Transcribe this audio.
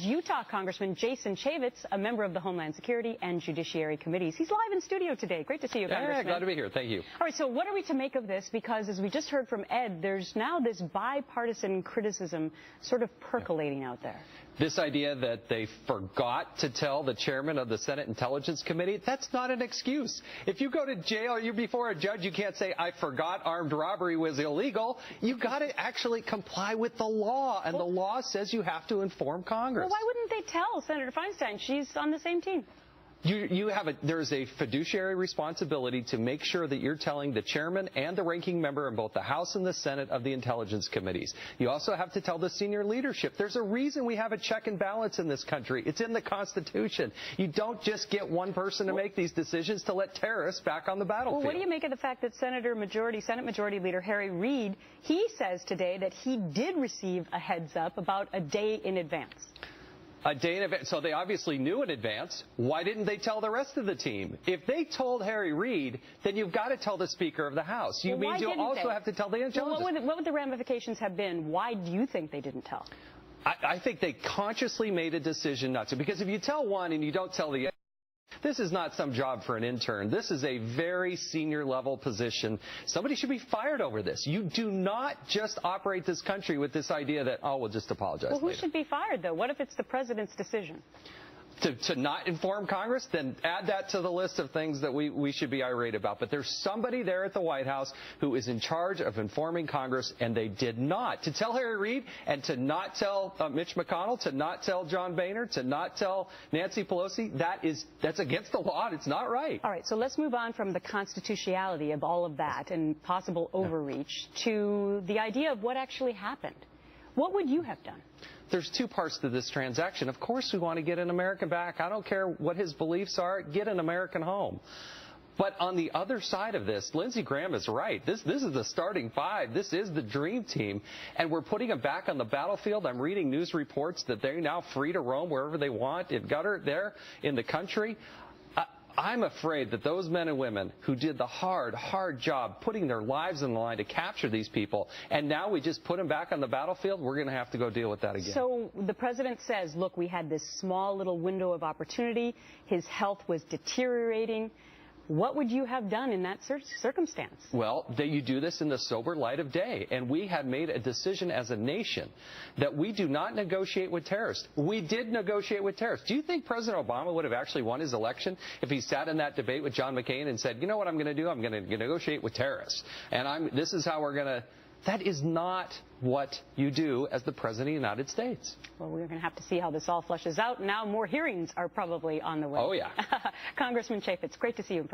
Utah Congressman Jason Chaffetz, a member of the Homeland Security and Judiciary Committees. He's live in studio today. Great to see you, Congressman. Yeah, glad to be here. Thank you. All right, so what are we to make of this? Because as we just heard from Ed, there's now this bipartisan criticism sort of percolating out there. This idea that they forgot to tell the chairman of the Senate Intelligence Committee, that's not an excuse. If you go to jail, you're before a judge, you can't say, I forgot armed robbery was illegal. You got to actually comply with the law, and the law says you have to inform Congress. Well, why wouldn't they tell Senator Feinstein? She's on the same team. There's a fiduciary responsibility to make sure that you're telling the chairman and the ranking member in both the House and the Senate of the Intelligence Committees. You also have to tell the senior leadership. There's a reason we have a check and balance in this country. It's in the Constitution. You don't just get one person to make these decisions to let terrorists back on the battlefield. Well, what do you make of the fact that Senate Majority Leader Harry Reid, he says today that he did receive a heads up about a day in advance? A day in advance. So they obviously knew in advance. Why didn't they tell the rest of the team? If they told Harry Reid, then you've got to tell the Speaker of the House. You also have to tell the intelligence. Well, what would the ramifications have been? Why do you think they didn't tell? I think they consciously made a decision not to. Because if you tell one and you don't tell the other, this is not some job for an intern. This is a very senior level position. Somebody should be fired over this. You do not just operate this country with this idea that, oh, we'll just apologize later. Well, who should be fired, though? What if it's the president's decision? To not inform Congress, then add that to the list of things that we should be irate about. But there's somebody there at the White House who is in charge of informing Congress, and they did not. To tell Harry Reid and to not tell Mitch McConnell, to not tell John Boehner, to not tell Nancy Pelosi, that's against the law, and it's not right. All right, so let's move on from the constitutionality of all of that and possible overreach to the idea of what actually happened. What would you have done? There's two parts to this transaction. Of course we want to get an American back. I don't care what his beliefs are. Get an American home. But on the other side of this, Lindsey Graham is right. This is the starting five. This is the dream team. And we're putting them back on the battlefield. I'm reading news reports that they're now free to roam wherever they want, in gutter, there, in the country. I'm afraid that those men and women who did the hard job putting their lives on the line to capture these people, and now we just put them back on the battlefield, we're going to have to go deal with that again. So the president says, look, we had this small little window of opportunity. His health was deteriorating. What would you have done in that circumstance? Well, you do this in the sober light of day. And we had made a decision as a nation that we do not negotiate with terrorists. We did negotiate with terrorists. Do you think President Obama would have actually won his election if he sat in that debate with John McCain and said, you know what I'm going to do? I'm going to negotiate with terrorists. And this is how we're going to... That is not what you do as the President of the United States. Well, we're going to have to see how this all flushes out. Now more hearings are probably on the way. Oh, yeah. Congressman Chaffetz, great to see you in person.